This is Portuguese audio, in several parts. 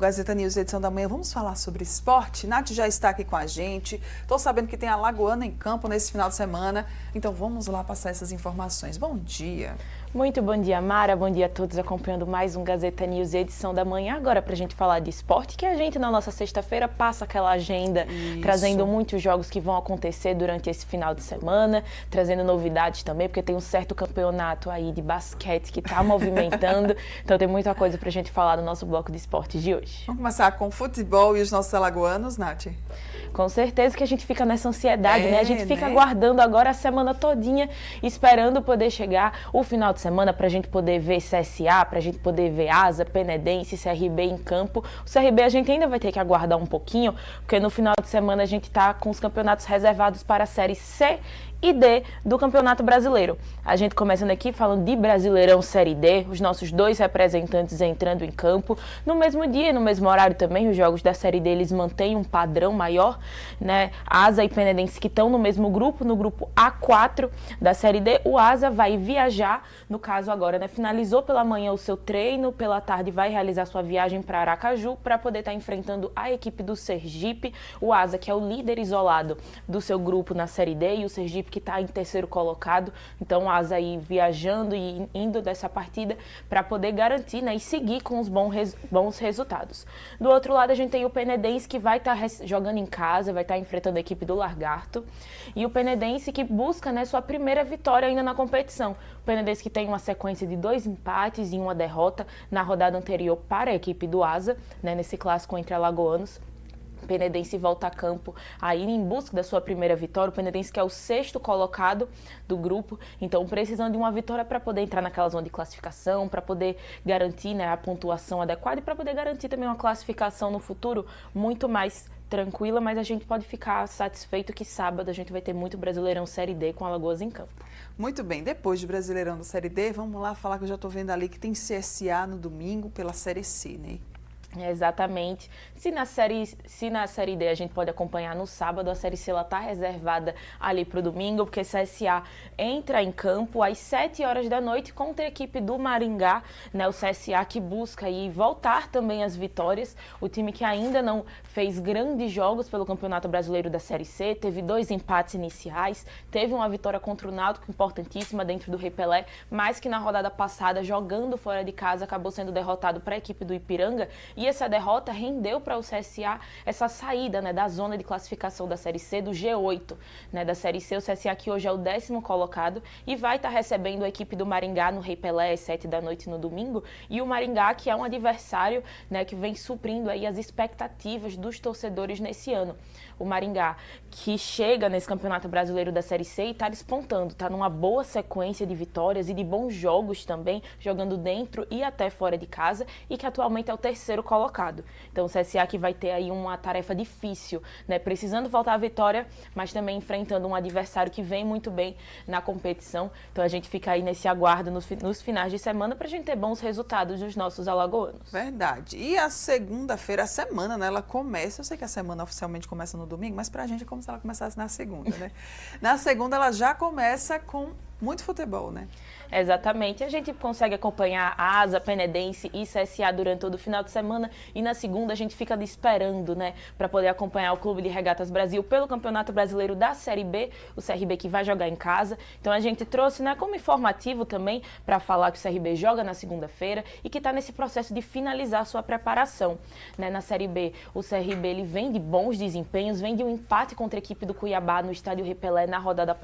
Gazeta News, edição da manhã, vamos falar sobre esporte. Nath já está aqui com a gente. Estou sabendo que tem a Alagoana em campo nesse final de semana. Então vamos lá passar essas informações. Bom dia. Muito bom dia, Mara. Bom dia a todos acompanhando mais um Gazeta News, edição da manhã. Agora para a gente falar de esporte, que a gente na nossa sexta-feira passa aquela agenda, trazendo muitos jogos que vão acontecer durante esse final de semana, trazendo novidades também, porque tem um certo campeonato aí de basquete que está movimentando. Então tem muita coisa para a gente falar no nosso bloco de esportes de hoje. Vamos começar com o futebol e os nossos alagoanos, Nath? Com certeza que a gente fica nessa ansiedade, né? A gente fica aguardando agora a semana todinha, esperando poder chegar o final de semana para a gente poder ver CSA, para a gente poder ver Asa, Penedense, CRB em campo. O CRB a gente ainda vai ter que aguardar um pouquinho, porque no final de semana a gente está com os campeonatos reservados para a Série C e D do Campeonato Brasileiro. A gente começando aqui falando de Brasileirão Série D, os nossos dois representantes entrando em campo. No mesmo dia e no mesmo horário também, os jogos da Série D eles mantêm um padrão maior, né? Asa e Penedense que estão no mesmo grupo, no grupo A4 da Série D. O Asa vai viajar, no caso agora, né? Finalizou pela manhã o seu treino, pela tarde vai realizar sua viagem para Aracaju para poder estar enfrentando a equipe do Sergipe. O Asa, que é o líder isolado do seu grupo na Série D, e o Sergipe que está em terceiro colocado. Então o Asa aí viajando e indo dessa partida para poder garantir, né, e seguir com os bons resultados. Do outro lado a gente tem o Penedense que vai estar jogando em casa, vai estar enfrentando a equipe do Lagarto, e o Penedense que busca, né, sua primeira vitória ainda na competição. O Penedense que tem uma sequência de 2 empates e 1 derrota na rodada anterior para a equipe do Asa, né, nesse clássico entre alagoanos. O Penedense volta a campo aí em busca da sua primeira vitória. O Penedense que é o 6º colocado do grupo, então precisando de uma vitória para poder entrar naquela zona de classificação, para poder garantir, né, a pontuação adequada e para poder garantir também uma classificação no futuro muito mais tranquila, mas a gente pode ficar satisfeito que sábado a gente vai ter muito Brasileirão Série D com Alagoas em campo. Muito bem, depois de Brasileirão da Série D, vamos lá falar que eu já estou vendo ali que tem CSA no domingo pela Série C, né? Exatamente. Se na série D a gente pode acompanhar no sábado, a Série C está reservada ali para o domingo, porque CSA entra em campo às 7 horas da noite contra a equipe do Maringá, né? O CSA que busca aí voltar também às vitórias, o time que ainda não fez grandes jogos pelo Campeonato Brasileiro da Série C, teve 2 empates iniciais, teve uma vitória contra o Náutico importantíssima dentro do Rei Pelé, mas que na rodada passada, jogando fora de casa, acabou sendo derrotado para a equipe do Ipiranga. E essa derrota rendeu para o CSA essa saída, né, da zona de classificação da Série C, do G8, né, da Série C. O CSA que hoje é o 10º colocado e vai estar recebendo a equipe do Maringá no Rei Pelé às 7 da noite no domingo. E o Maringá que é um adversário, né, que vem suprindo aí as expectativas dos torcedores nesse ano. O Maringá que chega nesse Campeonato Brasileiro da Série C e está despontando, está numa boa sequência de vitórias e de bons jogos também, jogando dentro e até fora de casa, e que atualmente é o 3º colocado. Então o CSA que vai ter aí uma tarefa difícil, né? Precisando voltar à vitória, mas também enfrentando um adversário que vem muito bem na competição. Então a gente fica aí nesse aguardo nos finais de semana para a gente ter bons resultados dos nossos alagoanos. Verdade. E a segunda-feira, a semana, né, ela começa, eu sei que a semana oficialmente começa no domingo, mas pra gente é como se ela começasse na segunda, né? Na segunda ela já começa com muito futebol, né? Exatamente. A gente consegue acompanhar a Asa, Penedense e CSA durante todo o final de semana, e na segunda a gente fica ali esperando, né, para poder acompanhar o Clube de Regatas Brasil pelo Campeonato Brasileiro da Série B, o CRB que vai jogar em casa. Então a gente trouxe, né, como informativo também para falar que o CRB joga na segunda-feira e que está nesse processo de finalizar sua preparação, né? Na Série B, o CRB ele vem de bons desempenhos, vem de um empate contra a equipe do Cuiabá no estádio Rei Pelé na rodada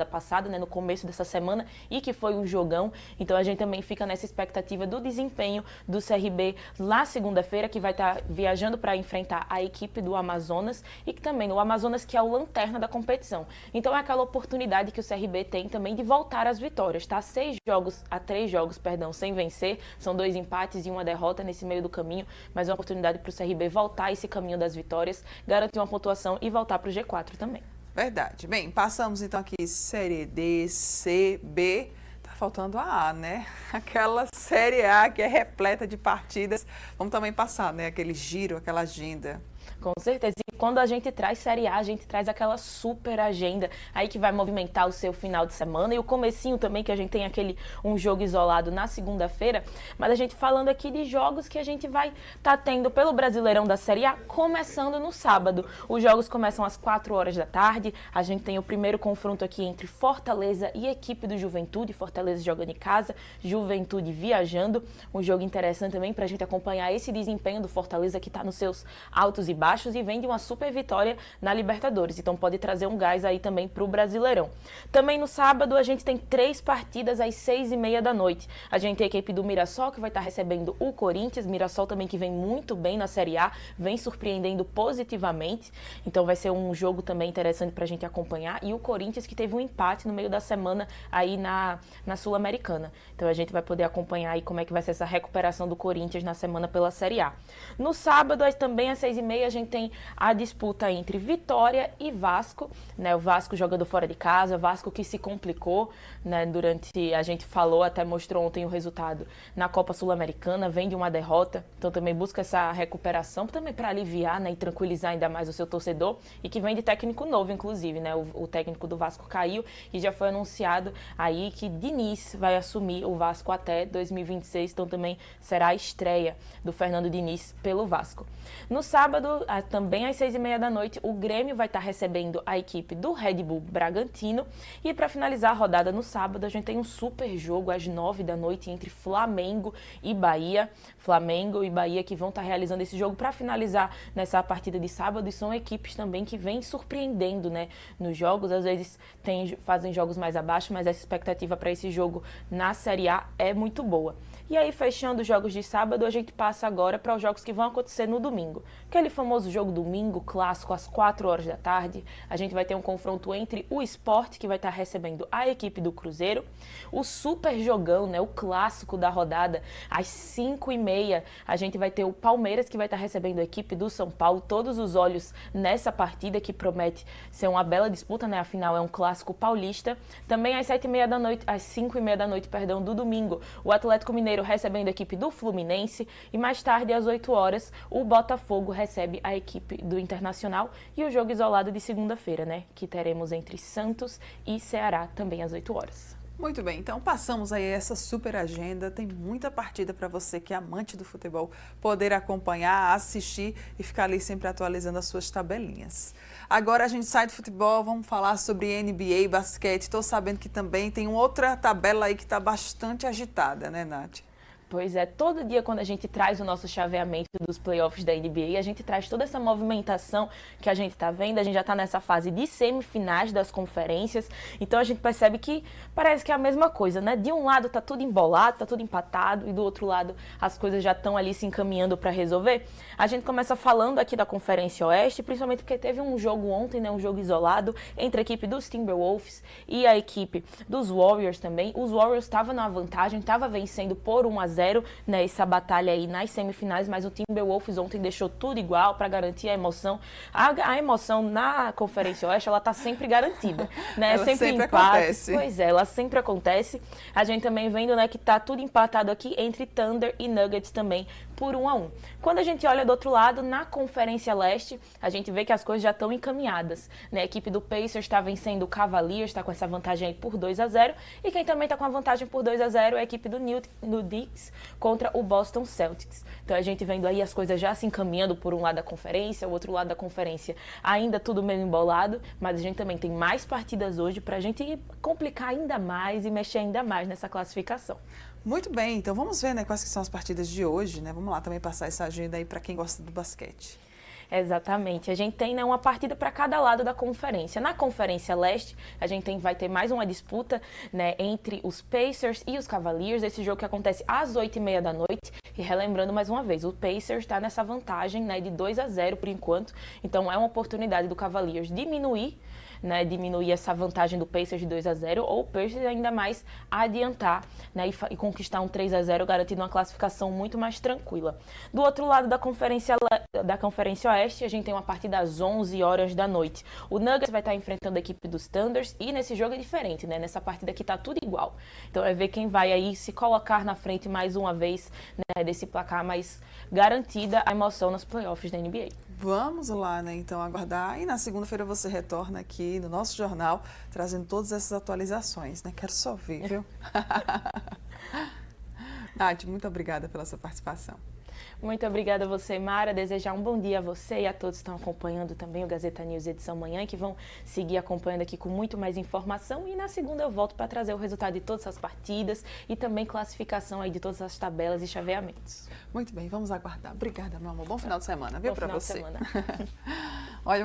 passada, né, no começo dessa semana, e que foi um jogão. Então a gente também fica nessa expectativa do desempenho do CRB lá segunda-feira, que vai estar viajando para enfrentar a equipe do Amazonas, e que também o Amazonas que é o lanterna da competição. Então é aquela oportunidade que o CRB tem também de voltar às vitórias, tá? 3 jogos, sem vencer, são 2 empates e 1 derrota nesse meio do caminho, mas é uma oportunidade para o CRB voltar esse caminho das vitórias, garantir uma pontuação e voltar para o G4 também. Verdade. Bem, passamos então aqui Série D, C, B. Tá faltando a A, né? Aquela Série A que é repleta de partidas. Vamos também passar, né? Aquele giro, aquela agenda. Com certeza. E quando a gente traz Série A, a gente traz aquela super agenda aí que vai movimentar o seu final de semana e o comecinho também, que a gente tem um jogo isolado na segunda-feira. Mas a gente falando aqui de jogos que a gente vai estar tendo pelo Brasileirão da Série A, começando no sábado. Os jogos começam às 4 horas da tarde. A gente tem o primeiro confronto aqui entre Fortaleza e equipe do Juventude. Fortaleza jogando em casa, Juventude viajando. Um jogo interessante também para a gente acompanhar esse desempenho do Fortaleza, que está nos seus altos e baixos e vem de uma super vitória na Libertadores. Então pode trazer um gás aí também para o Brasileirão. Também no sábado a gente tem 3 partidas às 6h30 da noite. A gente tem a equipe do Mirassol, que vai estar recebendo o Corinthians. Mirassol também que vem muito bem na Série A, vem surpreendendo positivamente. Então vai ser um jogo também interessante para a gente acompanhar. E o Corinthians, que teve um empate no meio da semana aí na Sul-Americana. Então a gente vai poder acompanhar aí como é que vai ser essa recuperação do Corinthians na semana pela Série A. No sábado, também às 6h30, a gente tem a disputa entre Vitória e Vasco, né? O Vasco jogando fora de casa, o Vasco que se complicou, né? A gente falou, até mostrou ontem o resultado na Copa Sul-Americana, vem de uma derrota, então também busca essa recuperação, também para aliviar, né? E tranquilizar ainda mais o seu torcedor, e que vem de técnico novo, inclusive, né? O técnico do Vasco caiu e já foi anunciado aí que Diniz vai assumir o Vasco até 2026, então também será a estreia do Fernando Diniz pelo Vasco. No sábado, também às 6h30 da noite, o Grêmio vai estar recebendo a equipe do Red Bull Bragantino. E para finalizar a rodada no sábado, a gente tem um super jogo às 9h da noite entre Flamengo e Bahia. Flamengo e Bahia que vão estar realizando esse jogo para finalizar nessa partida de sábado. E são equipes também que vêm surpreendendo, né, nos jogos. Às vezes fazem jogos mais abaixo, mas essa expectativa para esse jogo na Série A é muito boa. E aí, fechando os jogos de sábado, a gente passa agora para os jogos que vão acontecer no domingo. Aquele famoso jogo domingo, clássico, às 4 horas da tarde. A gente vai ter um confronto entre o Sport, que vai estar recebendo a equipe do Cruzeiro. O super jogão, né, o clássico da rodada, às 5h30. A gente vai ter o Palmeiras, que vai estar recebendo a equipe do São Paulo. Todos os olhos nessa partida, que promete ser uma bela disputa, né? Afinal, é um clássico paulista. Também às 7h30 da noite, às 5h30 da noite, perdão, do domingo, o Atlético Mineiro recebendo a equipe do Fluminense, e mais tarde, às 8 horas, o Botafogo recebe a equipe do Internacional, e o jogo isolado de segunda-feira, né, que teremos entre Santos e Ceará, também às 8 horas. Muito bem, então passamos aí essa super agenda, tem muita partida para você que é amante do futebol poder acompanhar, assistir e ficar ali sempre atualizando as suas tabelinhas. Agora a gente sai do futebol, vamos falar sobre NBA, basquete. Estou sabendo que também tem outra tabela aí que está bastante agitada, né, Nath? Pois é, todo dia quando a gente traz o nosso chaveamento dos playoffs da NBA, a gente traz toda essa movimentação que a gente está vendo. A gente já está nessa fase de semifinais das conferências, então a gente percebe que parece que é a mesma coisa, né? De um lado tá tudo embolado, tá tudo empatado, e do outro lado as coisas já estão ali se encaminhando para resolver. A gente começa falando aqui da Conferência Oeste, principalmente porque teve um jogo ontem, né? Um jogo isolado entre a equipe dos Timberwolves e a equipe dos Warriors também. Os Warriors estavam na vantagem, estavam vencendo por 1-0, né, essa batalha aí nas semifinais, mas o Timberwolves ontem deixou tudo igual para garantir a emoção. A emoção na Conferência Oeste, ela tá sempre garantida, né? Ela sempre empate. Acontece. Pois é, ela sempre acontece. A gente também vendo, né, que tá tudo empatado aqui entre Thunder e Nuggets também por 1-1. Quando a gente olha do outro lado, na Conferência Leste, a gente vê que as coisas já estão encaminhadas, né? A equipe do Pacers está vencendo o Cavaliers, está com essa vantagem aí por 2-0, e quem também está com a vantagem por 2-0 é a equipe do Knicks contra o Boston Celtics. Então a gente vendo aí as coisas já se encaminhando, por um lado da conferência, o outro lado da conferência ainda tudo meio embolado, mas a gente também tem mais partidas hoje para a gente complicar ainda mais e mexer ainda mais nessa classificação. Muito bem, então vamos ver, né, quais que são as partidas de hoje, né? Vamos lá também passar essa agenda aí para quem gosta do basquete. Exatamente. A gente tem, né, uma partida para cada lado da conferência. Na Conferência Leste, a gente vai ter mais uma disputa, né, entre os Pacers e os Cavaliers. Esse jogo que acontece às 8h30 da noite. E relembrando mais uma vez, o Pacers está nessa vantagem, né, de 2-0 por enquanto. Então é uma oportunidade do Cavaliers diminuir essa vantagem do Pacers de 2-0, ou o Pacers ainda mais adiantar, né, e conquistar um 3-0, garantindo uma classificação muito mais tranquila. Do outro lado da Conferência Oeste, a gente tem uma partida às 11 horas da noite. O Nuggets vai estar enfrentando a equipe dos Thunders, e nesse jogo é diferente, né? Nessa partida aqui tá tudo igual. Então é ver quem vai aí se colocar na frente mais uma vez, né, desse placar mais garantida a emoção nos playoffs da NBA. Vamos lá, né, então, aguardar. E na segunda-feira você retorna aqui no nosso jornal, trazendo todas essas atualizações, né? Quero só ver, viu? Nath, muito obrigada pela sua participação. Muito obrigada a você, Mara. Desejar um bom dia a você e a todos que estão acompanhando também o Gazeta News Edição Manhã, que vão seguir acompanhando aqui com muito mais informação. E na segunda eu volto para trazer o resultado de todas as partidas e também classificação aí de todas as tabelas e chaveamentos. Muito bem, vamos aguardar. Obrigada, meu amor. Bom final de semana, viu, para você. Bom final de semana. Olha,